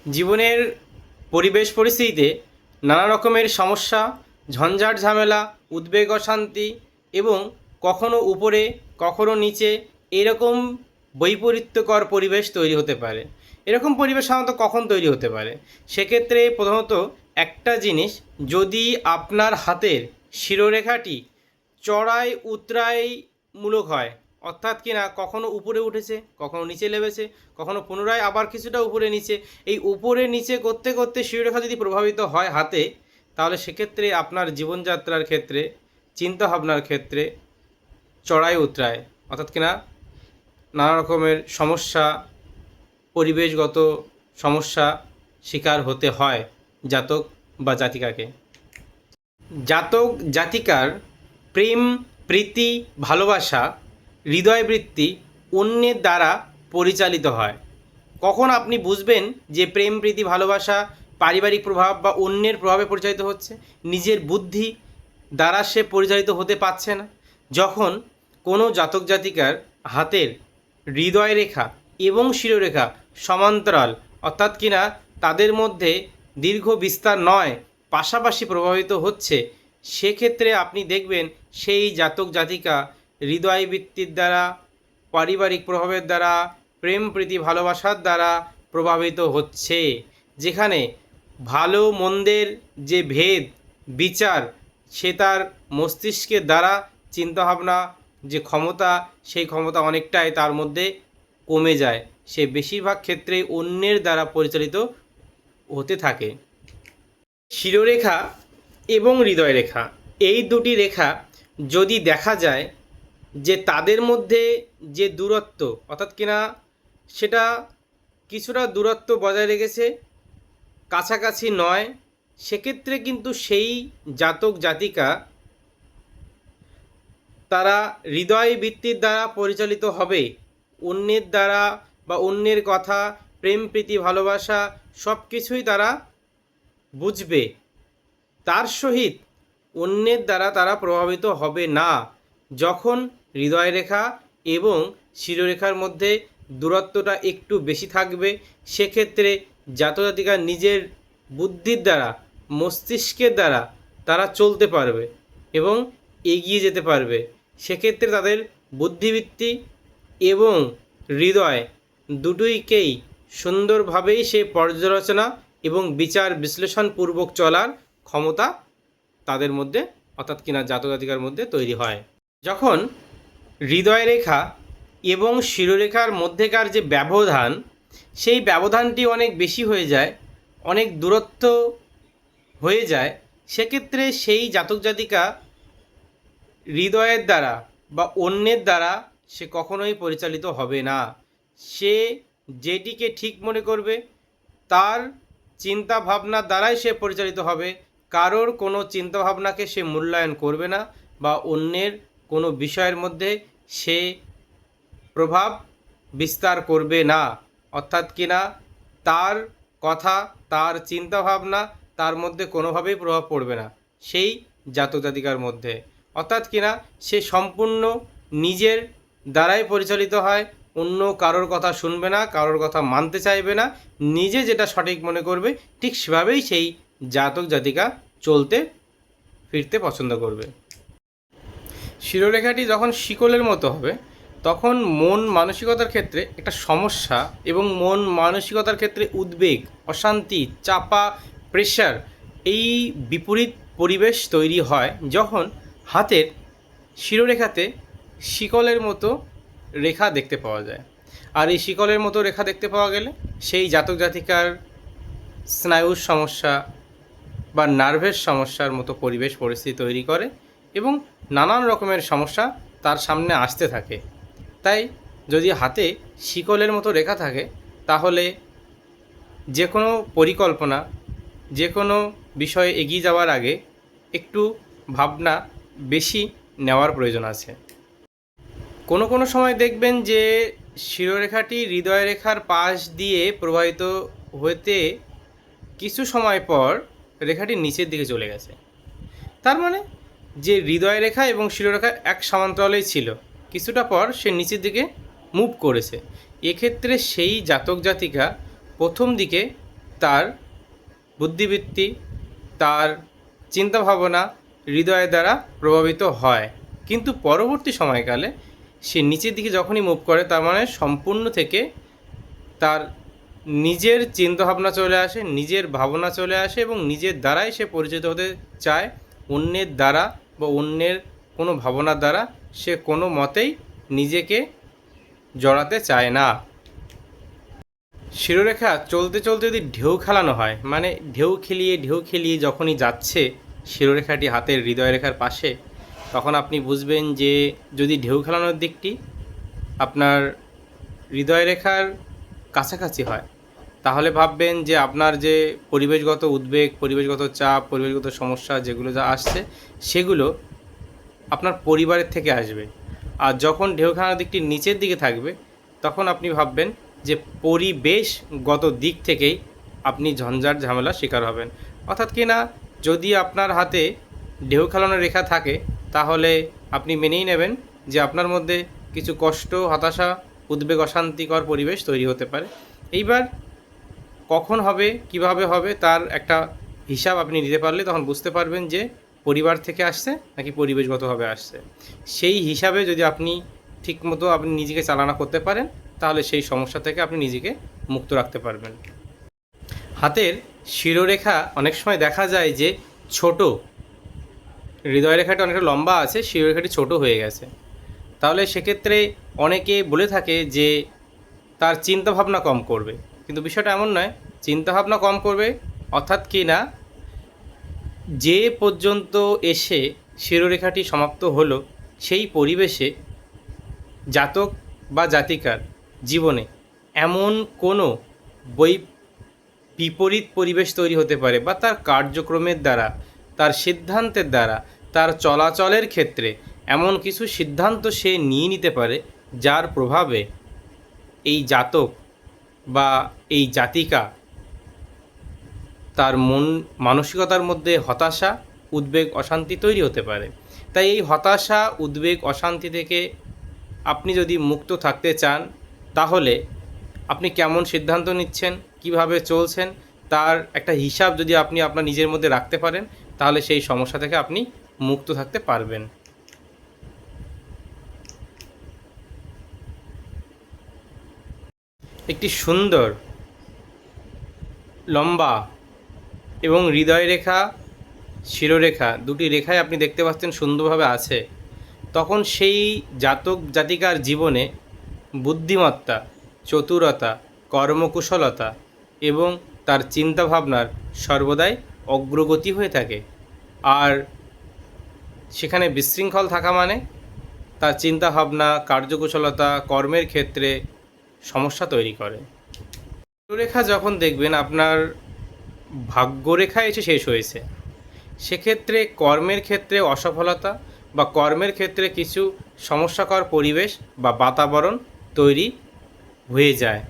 জীবনের পরিবেশ পরিস্থিতিতে নানা রকমের সমস্যা, ঝঞ্ঝাট ঝামেলা, উদ্বেগ অশান্তি এবং কখনো উপরে কখনো নিচে এরকম বৈপরীত্যকর পরিবেশ তৈরি হতে পারে। এরকম পরিবেশ সাধারণত কখন তৈরি হতে পারে? সেক্ষেত্রে প্রথমত একটা জিনিস, যদি আপনার হাতের শিরোরেখাটি চড়াই উতরাইমূলক হয়, অর্থাৎ কিনা কখনো উপরে উঠেছে, কখনো নিচে নেমেছে, কখনো পুনরায় আবার কিছুটা উপরে নিচে, এই উপরে নিচে করতে করতে শিরোরেখা যদি প্রভাবিত হয় হাতে, তাহলে সেক্ষেত্রে আপনার জীবনযাত্রার ক্ষেত্রে, চিন্তাভাবনার ক্ষেত্রে চড়াই উতরায়, অর্থাৎ কিনা নানা রকমের সমস্যা, পরিবেশগত সমস্যা শিকার হতে হয় জাতক বা জাতিকাকে। জাতক জাতিকার প্রেম, প্রীতি, ভালোবাসা, হৃদয়বৃত্তি অন্যের দ্বারা পরিচালিত হয়। কখন আপনি বুঝবেন যে প্রেম, প্রীতি, ভালোবাসা পারিবারিক প্রভাব বা অন্যের প্রভাবে পরিচালিত হচ্ছে, নিজের বুদ্ধি দ্বারা সে পরিচালিত হতে পারছে না? যখন কোনো জাতক জাতিকার হাতের হৃদয় রেখা এবং শিরোরেখা সমান্তরাল, অর্থাৎ কিনা তাদের মধ্যে দীর্ঘ বিস্তার নয়, পাশাপাশি প্রভাবিত হচ্ছে, সেক্ষেত্রে আপনি দেখবেন সেই জাতক জাতিকা হৃদয়বৃত্তির দ্বারা, পারিবারিক প্রভাবের দ্বারা, প্রেম, প্রীতি, ভালোবাসার দ্বারা প্রভাবিত হচ্ছে। যেখানে ভালো মন্দের যে ভেদ বিচার, সে তার মস্তিষ্কের দ্বারা চিন্তাভাবনা যে ক্ষমতা, সেই ক্ষমতা অনেকটাই তার মধ্যে কমে যায়। সে বেশিরভাগ ক্ষেত্রেই অন্যের দ্বারা পরিচালিত হতে থাকে। শিরোরেখা এবং হৃদয় রেখা, এই দুটি রেখা যদি দেখা যায় যে তাদের মধ্যে যে দূরত্ব, অর্থাৎ কিনা সেটা কিছুটা দূরত্ব বজায় রেখেছে, কাছাকাছি নয়, সেক্ষেত্রে কিন্তু সেই জাতক জাতিকা তারা হৃদয় বৃত্তির দ্বারা পরিচালিত হবে। অন্যের দ্বারা বা অন্যের কথা, প্রেম, প্রীতি, ভালোবাসা সব কিছুই তারা বুঝবে, তার সহিত অন্যের দ্বারা তারা প্রভাবিত হবে না। যখন হৃদয় রেখা এবং শিরোরেখার মধ্যে দূরত্বটা একটু বেশি থাকবে, সেক্ষেত্রে জাতক জাতিকা নিজের বুদ্ধির দ্বারা, মস্তিষ্কের দ্বারা তারা চলতে পারবে এবং এগিয়ে যেতে পারবে। সেক্ষেত্রে তাদের বুদ্ধিবৃত্তি এবং হৃদয় দুটোইকেই সুন্দরভাবেই সে পর্যালোচনা এবং বিচার বিশ্লেষণপূর্বক চলার ক্ষমতা তাদের মধ্যে, অর্থাৎ কিনা জাতক জাতিকার মধ্যে তৈরি হয়। যখন হৃদয় রেখা এবং শিরোরেখার মধ্যেকার যে ব্যবধান, সেই ব্যবধানটি অনেক বেশি হয়ে যায়, অনেক দূরত্ব হয়ে যায়, সেক্ষেত্রে সেই জাতক জাতিকা হৃদয়ের দ্বারা বা অন্যের দ্বারা সে কখনোই পরিচালিত হবে না। সে যেটিকে ঠিক মনে করবে, তার চিন্তা ভাবনার দ্বারাই সে পরিচালিত হবে। কারোর কোনো চিন্তাভাবনাকে সে মূল্যায়ন করবে না বা অন্যের কোনো বিষয়ের মধ্যে সে প্রভাব বিস্তার করবে না, অর্থাৎ কিনা তার কথা, তার চিন্তাভাবনা তার মধ্যে কোনোভাবেই প্রভাব পড়বে না সেই জাতক জাতিকার মধ্যে। অর্থাৎ কিনা সে সম্পূর্ণ নিজের দ্বারাই পরিচালিত হয়, অন্য কারোর কথা শুনবে না, কারোর কথা মানতে চাইবে না, নিজে যেটা সঠিক মনে করবে ঠিক সেভাবেই সেই জাতক জাতিকা চলতে ফিরতে পছন্দ করবে। শিরোরেখাটি যখন শিকলের মতো হবে, তখন মন মানসিকতার ক্ষেত্রে একটা সমস্যা এবং মন মানসিকতার ক্ষেত্রে উদ্বেগ, অশান্তি, চাপা, প্রেশার, এই বিপরীত পরিবেশ তৈরি হয় যখন হাতের শিরোরেখাতে শিকলের মতো রেখা দেখতে পাওয়া যায়। আর এই শিকলের মতো রেখা দেখতে পাওয়া গেলে সেই জাতক জাতিকার স্নায়ুর সমস্যা বা নার্ভের সমস্যার মতো পরিবেশ পরিস্থিতি তৈরি করে এবং নানান রকমের সমস্যা তার সামনে আসতে থাকে। তাই যদি হাতে শিকলের মতো রেখা থাকে, তাহলে যে কোনো পরিকল্পনা, যে কোনো বিষয়ে এগিয়ে যাওয়ার আগে একটু ভাবনা বেশি নেওয়ার প্রয়োজন আছে। কোনো কোনো সময় দেখবেন যে শিরোরেখাটি হৃদয় রেখার পাশ দিয়ে প্রবাহিত হতে কিছু সময় পর রেখাটি নিচের দিকে চলে গেছে। তার মানে যে হৃদয় রেখা এবং শিরোরেখা এক সমান্তরালেই ছিল, কিছুটা পর সে নিচের দিকে মুভ করেছে। এক্ষেত্রে সেই জাতক জাতিকা প্রথম দিকে তার বুদ্ধিবৃত্তি, তার চিন্তাভাবনা হৃদয়ের দ্বারা প্রভাবিত হয়। কিন্তু পরবর্তী সময়কালে সে নিচের দিকে যখনই মুভ করে, তার মানে সম্পূর্ণ থেকে তার নিজের চিন্তাভাবনা চলে আসে, নিজের ভাবনা চলে আসে এবং নিজের দ্বারাই সে পরিচিত হতে চায়। অন্যের দ্বারা বা অন্যের কোনো ভাবনার দ্বারা সে কোনো মতেই নিজেকে জড়াতে চায় না। শিরোরেখা চলতে চলতে যদি ঢেউ খেলানো হয়, মানে ঢেউ খেলিয়ে যখনই যাচ্ছে শিরোরেখাটি হাতের হৃদয় রেখার পাশে, তখন আপনি বুঝবেন যে যদি ঢেউ খেলানোর দিকটি আপনার হৃদয় রেখার কাছাকাছি হয়, তাহলে ভাববেন যে আপনার যে পরিবেশগত উদ্বেগ, পরিবেশগত চাপ, পরিবেশগত সমস্যা যেগুলো যা আসছে সেগুলো আপনার পরিবারের থেকে আসবে। আর যখন ঢেউ খেলানোর দিকটি নিচের দিকে থাকবে, তখন আপনি ভাববেন যে পরিবেশগত দিক থেকেই আপনি ঝঞ্ঝাট ঝামেলা শিকার হবেন। অর্থাৎ কি না, যদি আপনার হাতে ঢেউ খেলানোর রেখা থাকে, তাহলে আপনি মেনেই নেবেন যে আপনার মধ্যে কিছু কষ্ট, হতাশা, উদ্বেগ, অশান্তিকর পরিবেশ তৈরি হতে পারে। এইবার কখন হবে, কিভাবে হবে, তার একটা হিসাব আপনি নিতে পারলে তখন বুঝতে পারবেন যে পরিবার থেকে আসছে নাকি পরিবেশগতভাবে আসছে। সেই হিসাবে যদি আপনি ঠিকমতো আপনি নিজেকে চালনা করতে পারেন, তাহলে সেই সমস্যা থেকে আপনি নিজেকে মুক্ত রাখতে পারবেন। হাতের শিরোরেখা অনেক সময় দেখা যায় যে ছোট, হৃদয় রেখাটা অনেকটা লম্বা আছে, শিরোরেখাটি ছোট হয়ে গেছে। তাহলে সেক্ষেত্রে অনেকে বলে থাকে যে তার চিন্তাভাবনা কম করবে, কিন্তু বিষয়টা এমন নয়। চিন্তাভাবনা কম করবে অর্থাৎ কি না, যে পর্যন্ত এসে শিরোরেখাটি সমাপ্ত হলো সেই পরিবেশে জাতক বা জাতিকার জীবনে এমন কোনো বিপরীত পরিবেশ তৈরি হতে পারে, বা তার কার্যক্রমের দ্বারা, তার সিদ্ধান্তের দ্বারা, তার চলাচলের ক্ষেত্রে এমন কিছু সিদ্ধান্ত সে নিয়ে নিতে পারে, যার প্রভাবে এই জাতক বা এই জাতিকা তার মানসিকতার মধ্যে হতাশা, উদ্বেগ, অশান্তি তৈরি হতে পারে। তাই এই হতাশা, উদ্বেগ, অশান্তি থেকে আপনি যদি মুক্ত থাকতে চান, তাহলে আপনি কেমন সিদ্ধান্ত নিচ্ছেন, কিভাবে চলছেন, তার একটা হিসাব যদি আপনি আপনার নিজের মধ্যে রাখতে পারেন, তাহলে সেই সমস্যা থেকে আপনি মুক্ত থাকতে পারবেন। একটি সুন্দর লম্বা এবং হৃদয় রেখা, শিরোরেখা, দুটি রেখাই আপনি দেখতে পাচ্ছেন সুন্দরভাবে আছে, তখন সেই জাতক জাতিকার জীবনে বুদ্ধিমত্তা, চতুরতা, কর্মকুশলতা এবং তার চিন্তাভাবনার সর্বদাই অগ্রগতি হয়ে থাকে। আর সেখানে বিশৃঙ্খল থাকা মানে তার চিন্তাভাবনা, কার্যকুশলতা, কর্মের ক্ষেত্রে সমস্যা তৈরি করে। শিরোরেখা যখন দেখবেন আপনার ভাগ্যরেখা এসে শেষ হয়েছে, সেক্ষেত্রে কর্মের ক্ষেত্রে অসফলতা বা কর্মের ক্ষেত্রে কিছু সমস্যাকর পরিবেশ বা বাতাবরণ তৈরি হয়ে যায়।